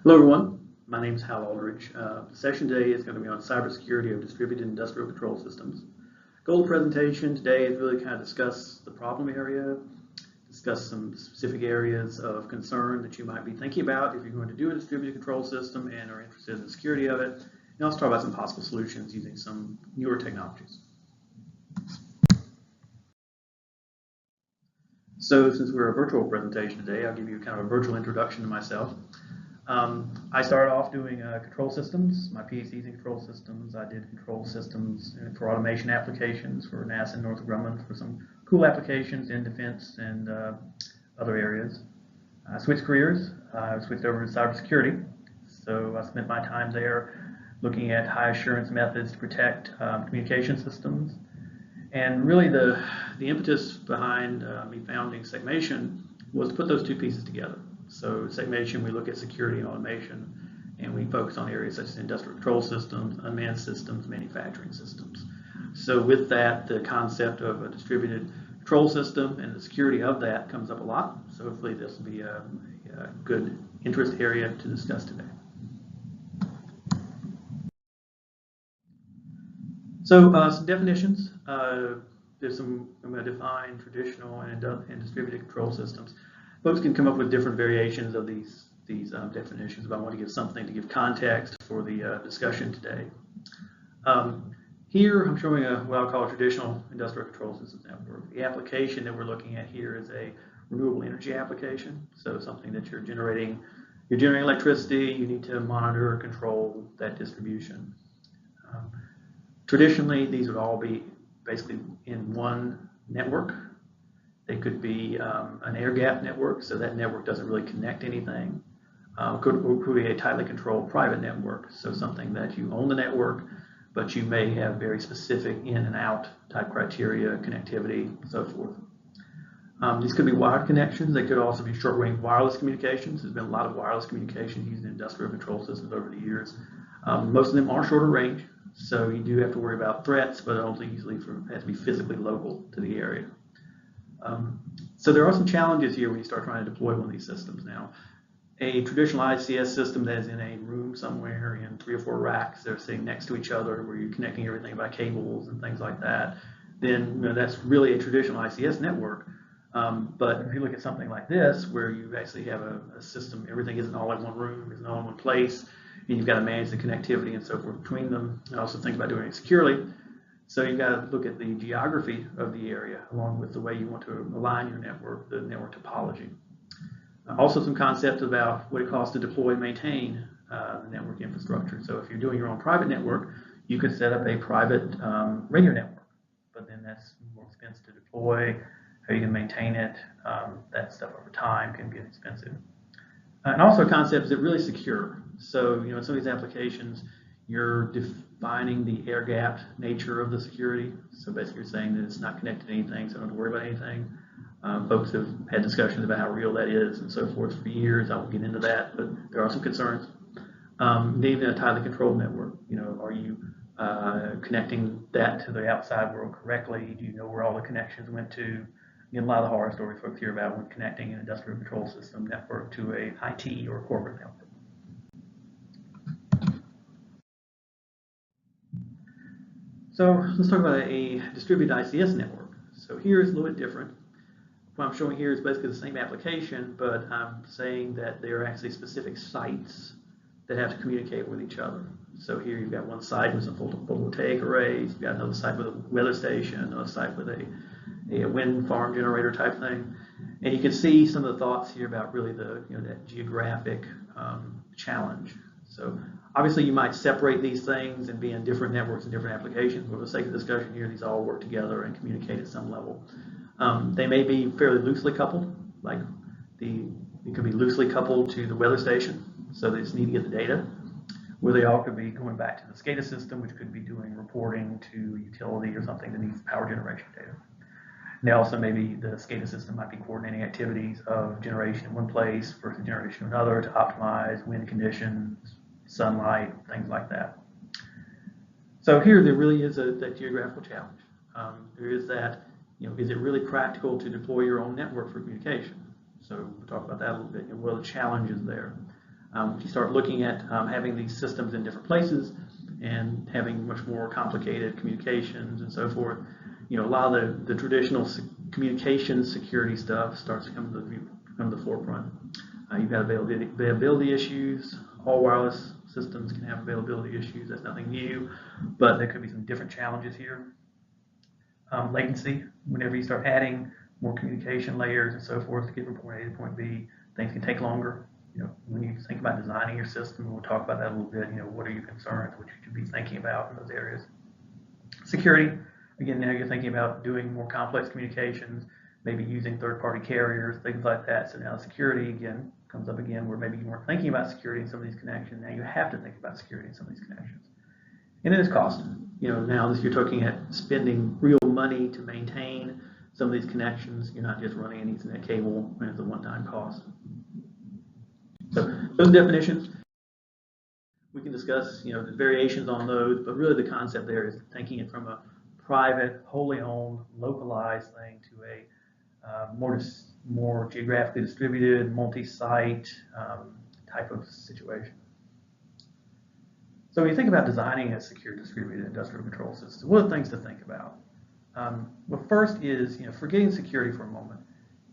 Hello everyone, my name is Aldridge. The session today is going to be on cybersecurity of distributed industrial control systems. Goal of the presentation today is really kind of discuss the problem area, discuss some specific areas of concern that you might be thinking about if you're going to do a distributed control system and are interested in the security of it, and also talk about some possible solutions using some newer technologies. So since we're a virtual presentation today, I'll give you kind of a virtual introduction to myself. I started off doing control systems. My PhD's in control systems. I did control systems for automation applications for NASA and Northrop Grumman for some cool applications in defense and other areas. I switched careers. I switched over to cybersecurity. So I spent my time there looking at high assurance methods to protect communication systems. And really the impetus behind me founding Segmation was to put those two pieces together. So Segmation, we look at security and automation, and we focus on areas such as industrial control systems, unmanned systems, manufacturing systems. So with that, the concept of a distributed control system and the security of that comes up a lot. So hopefully this will be a good interest area to discuss today. So some definitions. I'm going to define traditional and distributed control systems. Folks can come up with different variations of these definitions, but I want to give something to give context for the discussion today. Here I'm showing what I'll call a traditional industrial control systems network. The application that we're looking at here is a renewable energy application, so something that you're generating electricity, you need to monitor or control that distribution. Traditionally, these would all be basically in one network. They could be an air-gapped network, so that network doesn't really connect anything. Could be a tightly controlled private network, so something that you own the network, but you may have very specific in and out type criteria, connectivity, and so forth. These could be wired connections. They could also be short-range wireless communications. There's been a lot of wireless communication used in industrial control systems over the years. Most of them are shorter range, so you do have to worry about threats, but only usually has to be physically local to the area. So there are some challenges here when you start trying to deploy one of these systems now. A traditional ICS system that is in a room somewhere in 3 or 4 racks, they're sitting next to each other where you're connecting everything by cables and things like that, then that's really a traditional ICS network. But if you look at something like this, where you actually have a system, everything isn't all in one room, isn't all in one place, and you've got to manage the connectivity and so forth between them, and also think about doing it securely. So you've got to look at the geography of the area along with the way you want to align your network, the network topology. Also some concepts about what it costs to deploy and maintain the network infrastructure. So if you're doing your own private network, you could set up a private radio network, but then that's more expensive to deploy. How you can maintain it, that stuff over time can get expensive. And also concepts that really secure. So in some of these applications, you're defining the air-gapped nature of the security. So basically you're saying that it's not connected to anything, so don't have to worry about anything. Folks have had discussions about how real that is and so forth for years. I won't get into that, but there are some concerns. Even a tightly controlled network, are you connecting that to the outside world correctly? Do you know where all the connections went to? A lot of the horror stories folks hear about when connecting an industrial control system network to a IT or corporate network. So let's talk about a distributed ICS network. So here is a little bit different. What I'm showing here is basically the same application, but I'm saying that there are actually specific sites that have to communicate with each other. So here you've got one site with some photovoltaic arrays, you've got another site with a weather station, another site with a wind farm generator type thing. And you can see some of the thoughts here about really that geographic challenge. So obviously you might separate these things and be in different networks and different applications, but for the sake of discussion here, these all work together and communicate at some level. They may be fairly loosely coupled, like it could be loosely coupled to the weather station, so they just need to get the data, where they all could be going back to the SCADA system, which could be doing reporting to utility or something that needs power generation data. And they also maybe the SCADA system might be coordinating activities of generation in one place versus generation in another to optimize wind conditions, sunlight, things like that. So here there really is that geographical challenge. There is that, is it really practical to deploy your own network for communication? So we'll talk about that a little bit and what are the challenges there. If you start looking at having these systems in different places and having much more complicated communications and so forth, a lot of the traditional communication security stuff starts to come to the forefront. You've got availability issues. All wireless systems can have availability issues. That's nothing new, but there could be some different challenges here. Latency, whenever you start adding more communication layers and so forth to get from point A to point B, things can take longer. When you think about designing your system, and we'll talk about that a little bit, what are your concerns, what you should be thinking about in those areas. Security, again, now you're thinking about doing more complex communications, maybe using third-party carriers, things like that. So now security, again, comes up again where maybe you weren't thinking about security in some of these connections. Now you have to think about security in some of these connections. And then it's cost. Now you're talking at spending real money to maintain some of these connections. You're not just running an Ethernet cable and it's a one-time cost. So those definitions, we can discuss, the variations on those, but really the concept there is thinking it from a private, wholly owned, localized thing to a more geographically distributed, multi-site type of situation. So when you think about designing a secure distributed industrial control system, what are the things to think about? Well, first is, forgetting security for a moment.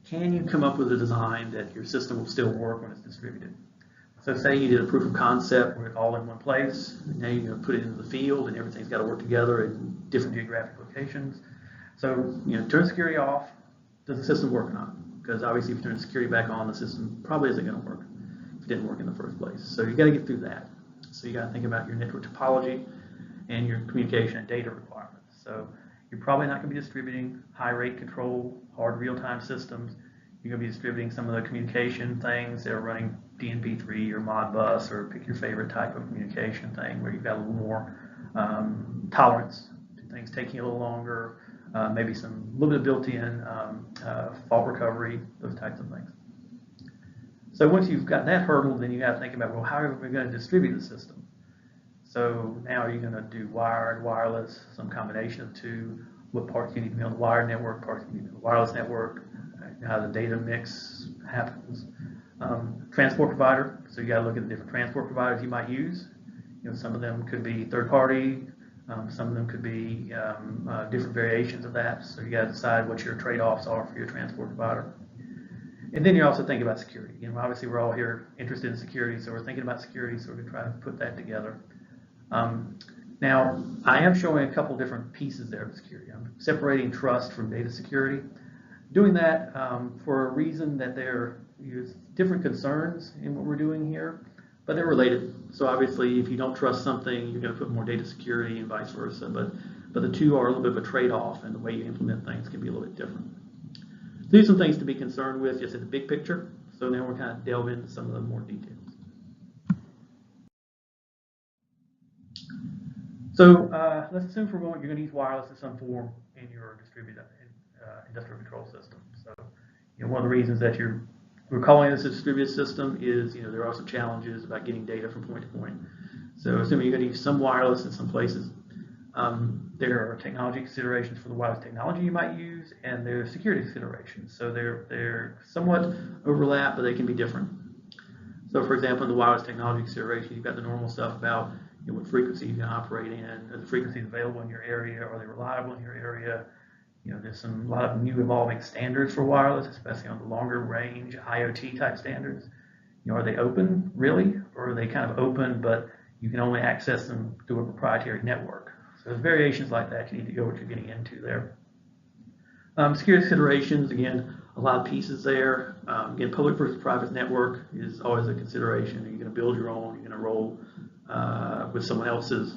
Can you come up with a design that your system will still work when it's distributed? So say you did a proof of concept where it's all in one place, and now you're going to put it into the field and everything's got to work together in different geographic locations. So, turn security off. Does the system work or not? Because obviously if you turn security back on, the system probably isn't going to work if it didn't work in the first place. So you got to get through that. So you got to think about your network topology and your communication and data requirements. So you're probably not going to be distributing high rate control, hard real-time systems. You're going to be distributing some of the communication things that are running DNP3 or Modbus, or pick your favorite type of communication thing where you've got a little more tolerance to things taking a little longer, maybe a little bit of built-in fault recovery, those types of things. So once you've got that hurdle, then you got to think about, well, how are we going to distribute the system? So now are you going to do wired, wireless, some combination of two? What parts you need to be on the wired network, parts you need to be on the wireless network, how the data mix happens. Transport provider, so you got to look at the different transport providers you might use. Some of them could be third party, some of them could be different variations of that. So you got to decide what your trade-offs are for your transport provider. And then you're also thinking about security. Obviously we're all here interested in security, so we're thinking about security, so we're going to try to put that together. Now, I am showing a couple different pieces there of security. I'm separating trust from data security. Doing that for a reason that there's different concerns in what we're doing here, but they're related. So obviously, if you don't trust something, you're going to put more data security and vice versa. But the two are a little bit of a trade-off, and the way you implement things can be a little bit different. So these are some things to be concerned with just in the big picture. So now we're kind of delve into some of the more details. So let's assume for a moment you're going to use wireless in some form in your distributed industrial control system. So one of the reasons that we're calling this a distributed system is there are some challenges about getting data from point to point. So assuming you're going to use some wireless in some places, there are technology considerations for the wireless technology you might use, and there are security considerations. So they're somewhat overlap, but they can be different. So for example, in the wireless technology consideration, you've got the normal stuff about what frequency you can operate in, are the frequencies available in your area, are they reliable in your area? There's a lot of new evolving standards for wireless, especially on the longer range IoT type standards. Are they open, really? Or are they kind of open, but you can only access them through a proprietary network? So there's variations like that. You need to go what you're getting into there. Security considerations, again, a lot of pieces there. Again, public versus private network is always a consideration. Are you going to build your own? Are you going to roll with someone else's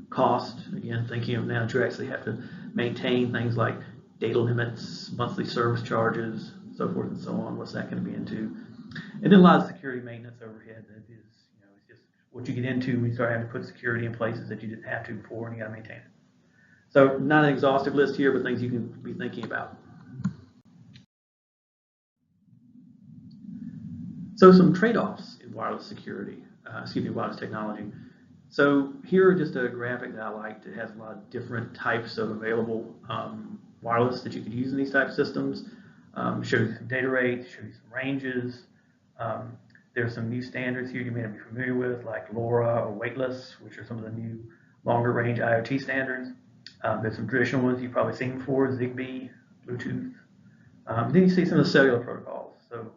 cost? Again, thinking of now that you actually have to maintain things like data limits, monthly service charges, so forth and so on. What's that going to be into? And then a lot of security maintenance overhead that is, it's just what you get into when you start having to put security in places that you didn't have to before, and you got to maintain it. So not an exhaustive list here, but things you can be thinking about. So some trade-offs in wireless security, wireless technology. So here are just a graphic that I liked. It has a lot of different types of available wireless that you could use in these type of systems. Shows you some data rates, shows you some ranges. There's some new standards here you may not be familiar with, like LoRa or Weightless, which are some of the new longer range IoT standards. There's some traditional ones you've probably seen before, Zigbee, Bluetooth. Then you see some of the cellular protocols. So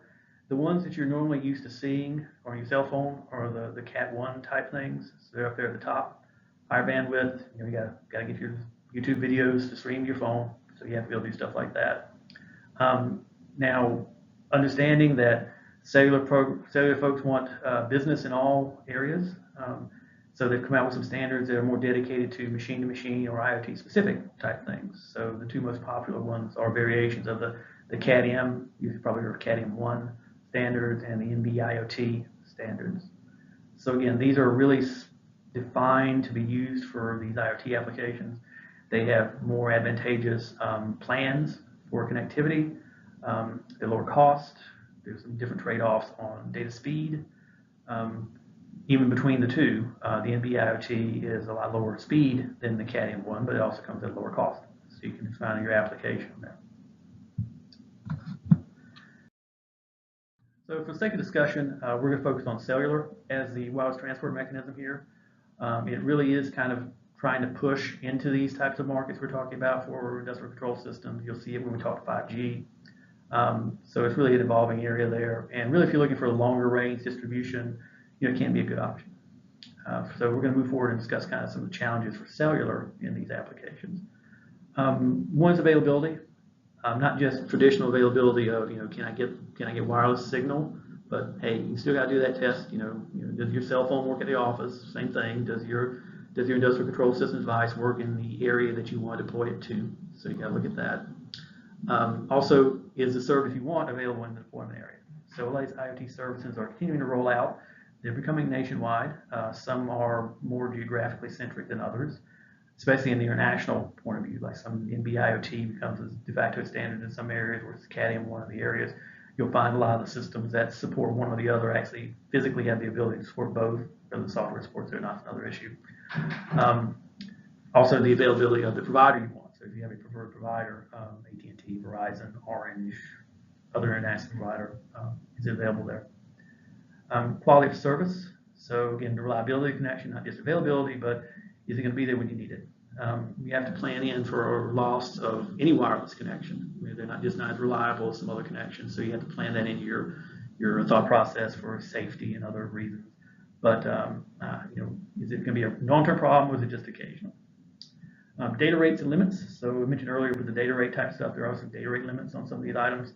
the ones that you're normally used to seeing on your cell phone are the Cat1 type things. So they're up there at the top, higher bandwidth. You gotta get your YouTube videos to stream your phone, so you have to be able to do stuff like that. Now, understanding that cellular folks want business in all areas, so they've come out with some standards that are more dedicated to machine-to-machine or IoT-specific type things. So the two most popular ones are variations of the CAT-M, you've probably heard of CAT-M1 standards, and the NB-IoT standards. So again, these are really defined to be used for these IoT applications. They have more advantageous plans for connectivity. They're lower cost. There's some different trade-offs on data speed. Even between the two, the NB-IoT is a lot lower speed than the CAT-M1, but it also comes at a lower cost. So you can find your application there. So for the sake of discussion, we're going to focus on cellular as the wireless transport mechanism here. It really is kind of trying to push into these types of markets we're talking about for industrial control systems. You'll see it when we talk 5G. So it's really an evolving area there. And really, if you're looking for a longer range distribution, it can be a good option. So we're going to move forward and discuss kind of some of the challenges for cellular in these applications. One is availability, not just traditional availability of can I get wireless signal, but hey, you still got to do that test. Does your cell phone work at the office? Same thing. Does your industrial control system device work in the area that you want to deploy it to? So you got to look at that. Also, is the service you want available in the deployment area? So all these IoT services are continuing to roll out. They're becoming nationwide. Some are more geographically centric than others, especially in the international point of view. Like some NB-IoT becomes a de facto standard in some areas, where it's CAT-M one of the areas. You'll find a lot of the systems that support one or the other actually physically have the ability to support both, whether the software supports it or not is another issue. Also, the availability of the provider you want. So if you have a preferred provider, AT&T, Verizon, Orange, other international provider, is available there. Quality of service. So again, the reliability of connection, not just availability, but is it going to be there when you need it? You have to plan in for loss of any wireless connection. They're not as reliable as some other connections, so you have to plan that into your thought process for safety and other reasons. But is it going to be a long-term problem, or is it just occasional? Data rates and limits. So I mentioned earlier with the data rate type stuff, there are some data rate limits on some of these items.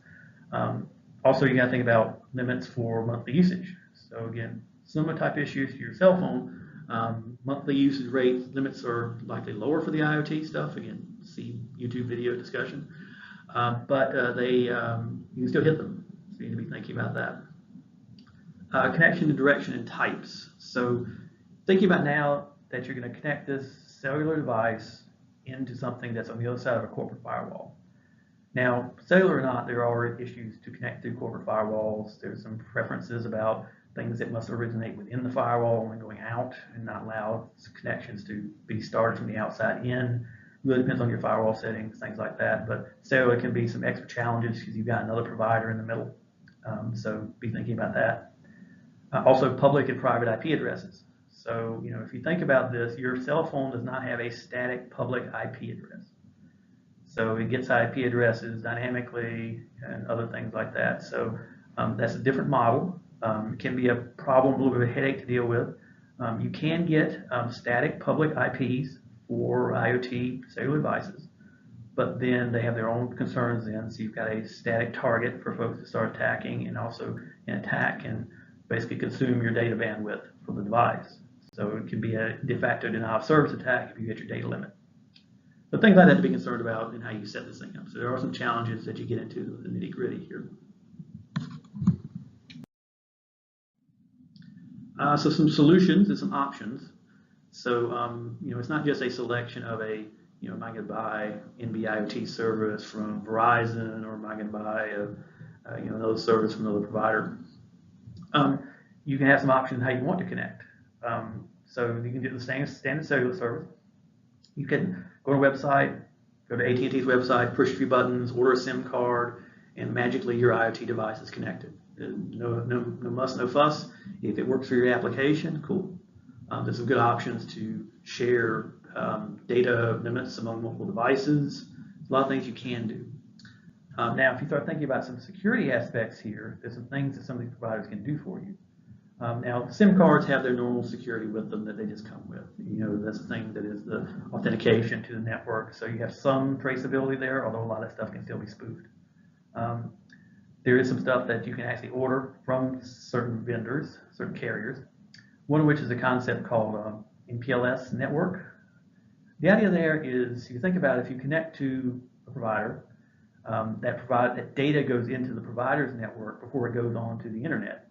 Also, you got to think about limits for monthly usage. So again, similar type issues to your cell phone. Monthly usage rates limits are likely lower for the IoT stuff. Again, see YouTube video discussion. But you can still hit them. So you need to be thinking about that. Connection to direction and types. So thinking about now that you're going to connect this cellular device into something that's on the other side of a corporate firewall. Now, cellular or not, there are issues to connect through corporate firewalls. There's some preferences about things that must originate within the firewall and going out, and not allow connections to be started from the outside in. Really depends on your firewall settings, things like that. But cellular can be some extra challenges because you've got another provider in the middle. So be thinking about that. Also, public and private IP addresses. So if you think about this, your cell phone does not have a static public IP address. So it gets IP addresses dynamically and other things like that. So that's a different model. It can be a problem, a little bit of a headache to deal with. You can get static public IPs for IoT cellular devices, but then they have their own concerns then. So you've got a static target for folks to start attacking, and also an attack can basically consume your data bandwidth for the device. So it can be a de facto denial of service attack if you hit your data limit. So things like that to be concerned about and how you set this thing up. So there are some challenges that you get into the nitty-gritty here. So some solutions and some options. So it's not just a selection of am I going to buy NB-IoT service from Verizon, or am I going to buy another service from another provider? You can have some options how you want to connect. So you can do the standard cellular service. You can go to a website, go to AT&T's website, push a few buttons, order a SIM card, and magically your IoT device is connected. No muss, no fuss. If it works for your application, cool. There's some good options to share data limits among multiple devices. There's a lot of things you can do. Now, if you start thinking about some security aspects here, there's some things that some of these providers can do for you. Now, SIM cards have their normal security with them that they just come with. That's the thing that is the authentication to the network. So you have some traceability there, although a lot of stuff can still be spoofed. There is some stuff that you can actually order from certain vendors, certain carriers, one of which is a concept called MPLS network. The idea there is, you think about if you connect to a provider, that data goes into the provider's network before it goes on to the internet.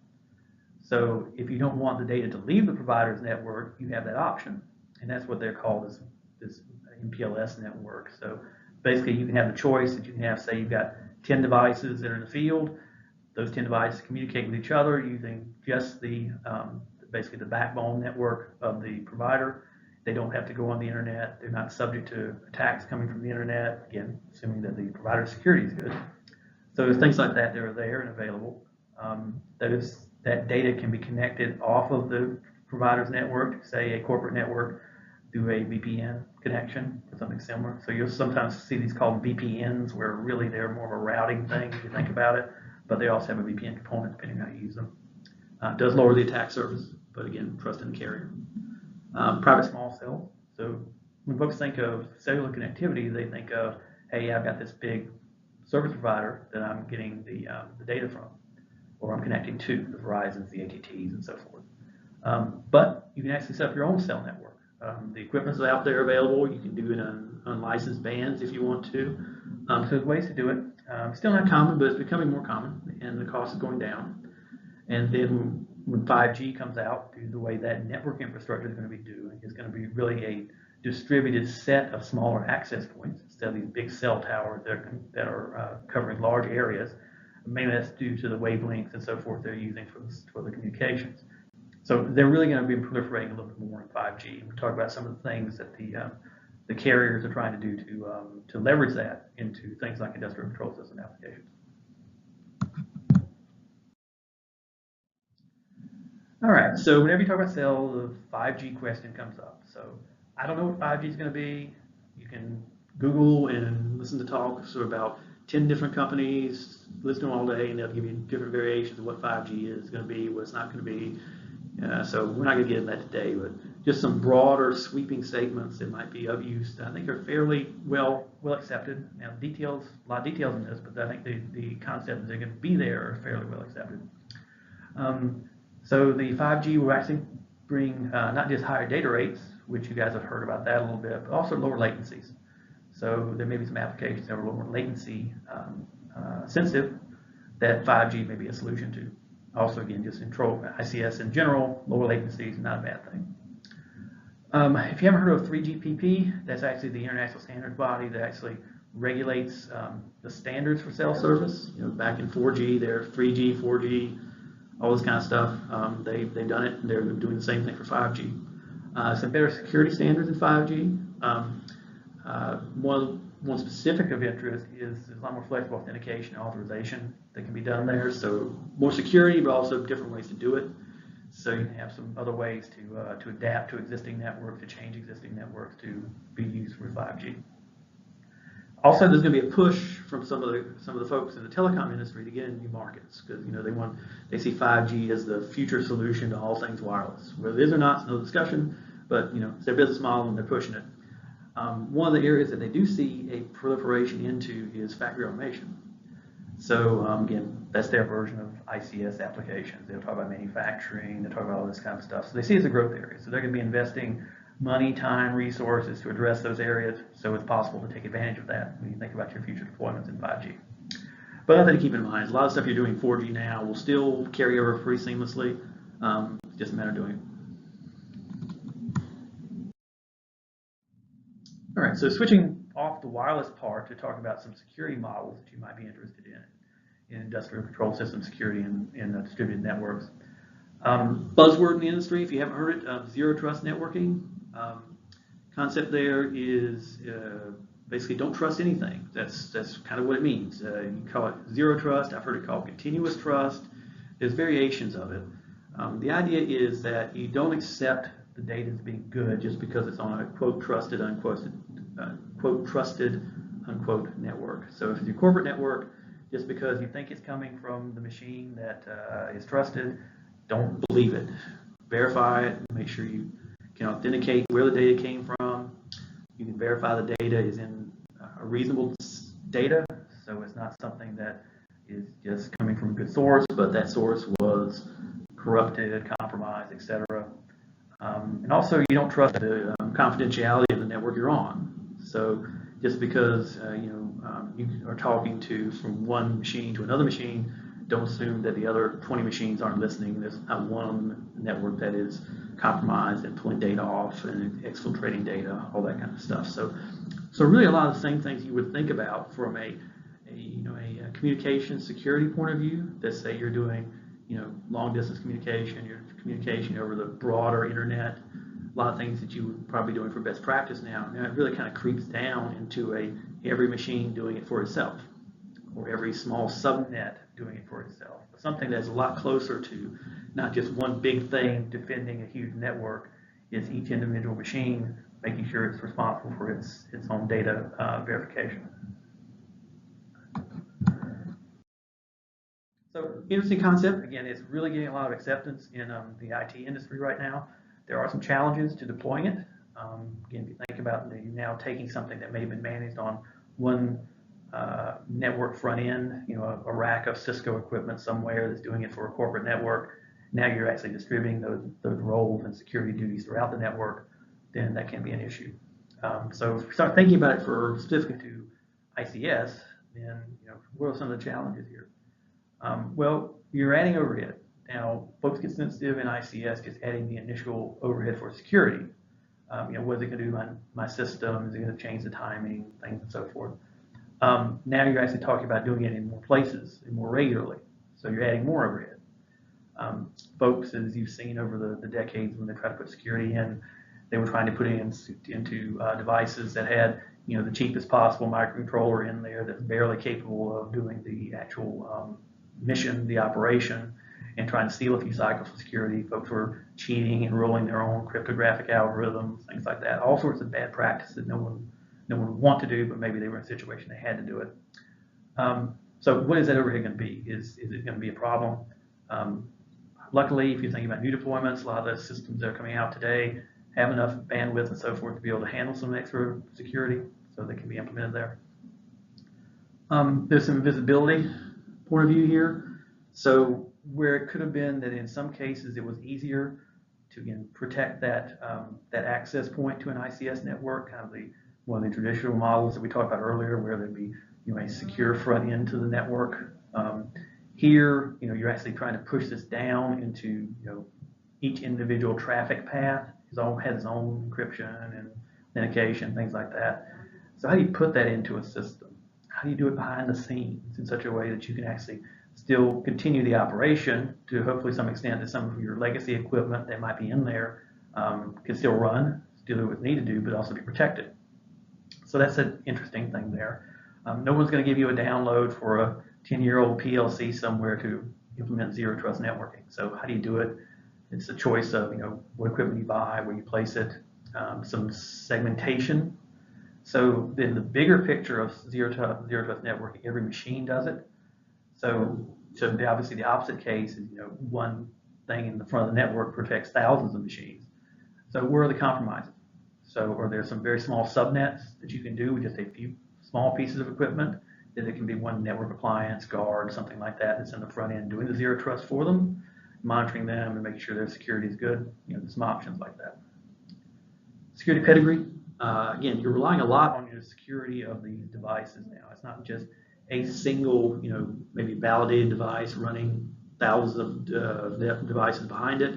So if you don't want the data to leave the provider's network, you have that option. And that's what they're called, this MPLS network. So basically you can have the choice that you can have, say you've got 10 devices that are in the field. Those 10 devices communicate with each other using just basically the backbone network of the provider. They don't have to go on the internet. They're not subject to attacks coming from the internet, again, assuming that the provider's security is good. So there's things like that are there and available. That data can be connected off of the provider's network, say a corporate network, through a VPN connection or something similar. So you'll sometimes see these called VPNs, where really they're more of a routing thing if you think about it, but they also have a VPN component depending on how you use them. It does lower the attack surface, but again, trust in the carrier. Private small cell. So when folks think of cellular connectivity, they think of, hey, I've got this big service provider that I'm getting the data from, or I'm connecting to the Verizons, the AT&Ts, and so forth. But you can actually set up your own cell network. The equipment's out there available. You can do it on unlicensed bands if you want to. So there's ways to do it. Still not common, but it's becoming more common, and the cost is going down. And then when 5G comes out, the way that network infrastructure is going to be doing is going to be really a distributed set of smaller access points instead of these big cell towers that are covering large areas. Maybe that's due to the wavelengths and so forth they're using for the communications. So they're really going to be proliferating a little bit more in 5G. We'll talk about some of the things that the carriers are trying to do to leverage that into things like industrial control system applications. All right, so whenever you talk about cell, the 5G question comes up. So I don't know what 5G is going to be. You can Google and listen to talks about 10 different companies, listen to them all day, and they'll give you different variations of what 5G is going to be, what it's not going to be. So we're not going to get into that today, but just some broader sweeping statements that might be of use, I think are fairly well accepted. Now, a lot of details in this, but I think the concept that they're going to be there are fairly well accepted. So the 5G will actually bring not just higher data rates, which you guys have heard about that a little bit, but also lower latencies. So there may be some applications that are a little more latency sensitive that 5G may be a solution to. Also, again, just control ICS in general, lower latencies is not a bad thing. If you haven't heard of 3GPP, that's actually the international standards body that actually regulates the standards for cell service. Back in 4G, there 3G, 4G, all this kind of stuff. They've done it, and they're doing the same thing for 5G. Some better security standards in 5G. One specific of interest is a lot more flexible authentication and authorization that can be done there. So more security, but also different ways to do it. So you can have some other ways to adapt to existing networks, to change existing networks to be used for 5G. Also, there's going to be a push from some of the folks in the telecom industry to get into new markets because they see 5G as the future solution to all things wireless. Whether it is or not, it's no discussion, but it's their business model and they're pushing it. One of the areas that they do see a proliferation into is factory automation. So again, that's their version of ICS applications. They'll talk about manufacturing, they'll talk about all this kind of stuff. So they see it as a growth area. So they're going to be investing money, time, resources to address those areas so it's possible to take advantage of that when you think about your future deployments in 5G. But another thing to keep in mind is a lot of stuff you're doing in 4G now will still carry over pretty seamlessly. It's just a matter of doing it. All right, so switching off the wireless part to talk about some security models that you might be interested in industrial control system security and distributed networks. Buzzword in the industry, if you haven't heard it, zero trust networking. Concept there is basically don't trust anything. That's kind of what it means. You call it zero trust. I've heard it called continuous trust. There's variations of it. The idea is that you don't accept the data as being good just because it's on a quote trusted unquote network. So if it's your corporate network, just because you think it's coming from the machine that is trusted, don't believe it. Verify it. Make sure you can authenticate where the data came from. You can verify the data is in a reasonable data, so it's not something that is just coming from a good source, but that source was corrupted, compromised, etc. And also, you don't trust the confidentiality of the network you're on. So just because you are talking to from one machine to another machine, don't assume that the other 20 machines aren't listening. There's not one network that is compromised and pulling data off and exfiltrating data, all that kind of stuff. So really a lot of the same things you would think about from a communication security point of view. Let's say you're doing long distance communication, your communication over the broader internet, a lot of things that you would probably be doing for best practice now. Now it really kind of creeps down into every machine doing it for itself, or every small subnet doing it for itself. Something that's a lot closer to not just one big thing defending a huge network, is each individual machine making sure it's responsible for its own data verification. So interesting concept. Again, it's really getting a lot of acceptance in the IT industry right now. There are some challenges to deploying it. Again, if you think about you're now taking something that may have been managed on one network front end, a rack of Cisco equipment somewhere that's doing it for a corporate network. Now you're actually distributing those roles and security duties throughout the network, then that can be an issue. So if you start thinking about it for specific to ICS, then what are some of the challenges here? Well, you're adding overhead. Now, folks get sensitive in ICS just adding the initial overhead for security. What is it going to do to my system? Is it going to change the timing, things and so forth? Now you're actually talking about doing it in more places and more regularly. So you're adding more overhead. Folks, as you've seen over the decades when they try to put security in, they were trying to put it into devices that had the cheapest possible microcontroller in there that's barely capable of doing the actual mission, the operation, and trying to steal a few cycles of security. Folks were cheating and rolling their own cryptographic algorithms, things like that. All sorts of bad practices that no one would want to do, but maybe they were in a situation they had to do it. So what is that overhead going to be? Is it going to be a problem? Luckily, if you're thinking about new deployments, a lot of those systems that are coming out today have enough bandwidth and so forth to be able to handle some extra security, so they can be implemented there. There's some visibility point of view here. So where it could have been that in some cases it was easier to again protect that access point to an ICS network, kind of one of the traditional models that we talked about earlier, where there'd be a secure front end to the network. Here, you're actually trying to push this down into each individual traffic path has its own encryption and authentication, things like that. So how do you put that into a system? How do you do it behind the scenes in such a way that you can actually still continue the operation to hopefully some extent that some of your legacy equipment that might be in there can still run, still do what it needs to do, but also be protected. So that's an interesting thing there. No one's going to give you a download for a 10-year-old PLC somewhere to implement zero trust networking. So how do you do it? It's a choice of what equipment you buy, where you place it, some segmentation. So in the bigger picture of zero trust networking, every machine does it. So obviously the opposite case is one thing in the front of the network protects thousands of machines. So where are the compromises? So are there some very small subnets that you can do with just a few small pieces of equipment? That it can be one network appliance, guard, something like that that's in the front end doing the zero trust for them, monitoring them and making sure their security is good. There's some options like that. Security pedigree. Again, you're relying a lot on your security of these devices now. It's not just a single, maybe validated device running thousands of devices behind it.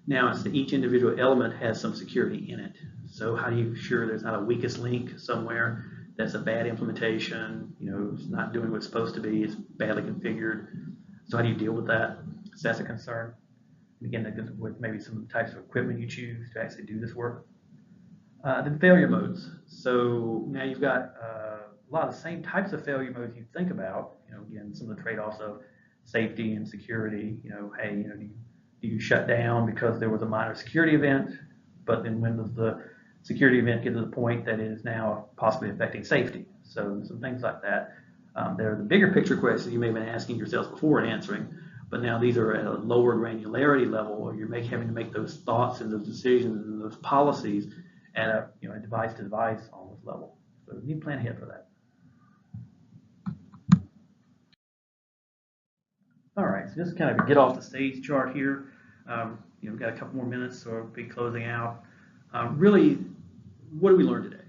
Now it's that each individual element has some security in it. So how do you ensure there's not a weakest link somewhere that's a bad implementation, it's not doing what it's supposed to be, it's badly configured. So how do you deal with that? So that's a concern. And again, that goes with maybe some types of equipment you choose to actually do this work. Then failure modes. So now you've got a lot of the same types of failure modes you think about. Again, some of the trade-offs of safety and security. Hey, do you shut down because there was a minor security event, but then when does the security event get to the point that it is now possibly affecting safety? So some things like that. They're the bigger picture questions you may have been asking yourselves before and answering, but now these are at a lower granularity level where you're having to make those thoughts and those decisions and those policies at a device to device almost level. So you need to plan ahead for that. All right, so just kind of get off the stage chart here. We've got a couple more minutes, so we'll be closing out. Really, what did we learn today?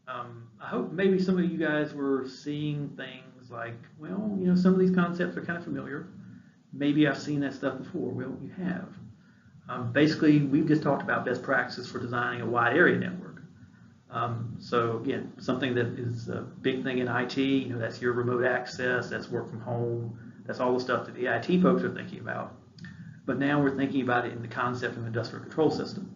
I hope maybe some of you guys were seeing things like, well, some of these concepts are kind of familiar. Maybe I've seen that stuff before. Well, you have. Basically, we've just talked about best practices for designing a wide area network. So again, something that is a big thing in IT, that's your remote access, that's work from home, that's all the stuff that the IT folks are thinking about. But now we're thinking about it in the concept of industrial control system.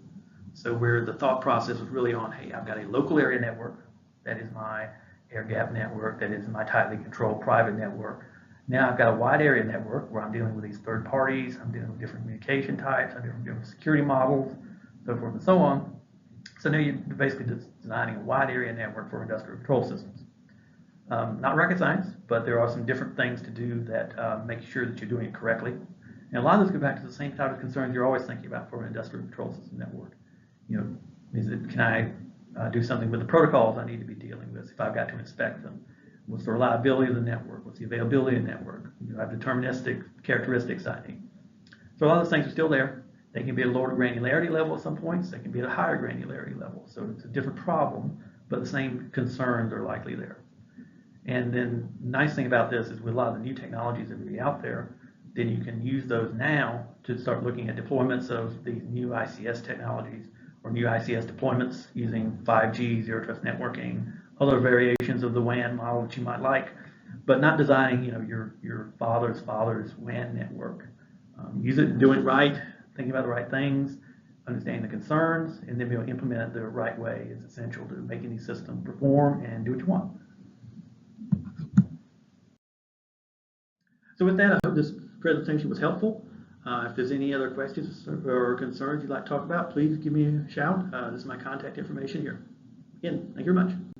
So where the thought process was really on, hey, I've got a local area network, that is my air gap network, that is my tightly controlled private network. Now I've got a wide area network where I'm dealing with these third parties, I'm dealing with different communication types, I'm dealing with different security models, so forth and so on. So now you're basically designing a wide area network for industrial control systems. Not rocket science, but there are some different things to do that make sure that you're doing it correctly. And a lot of those go back to the same type of concerns you're always thinking about for an industrial control system network. Can I do something with the protocols I need to be dealing with if I've got to inspect them? What's the reliability of the network? What's the availability of the network? I have deterministic characteristics I need. So a lot of those things are still there. They can be at a lower granularity level at some points. They can be at a higher granularity level. So it's a different problem, but the same concerns are likely there. And then the nice thing about this is with a lot of the new technologies that will be out there, then you can use those now to start looking at deployments of these new ICS technologies or new ICS deployments using 5G, zero trust networking, other variations of the WAN model that you might like, but not designing, your father's WAN network. Use it, doing it right, thinking about the right things, understanding the concerns, and then be able to implement it the right way is essential to making these systems perform and do what you want. So with that, I hope this presentation was helpful. If there's any other questions or concerns you'd like to talk about, please give me a shout. This is my contact information here. Again, thank you very much.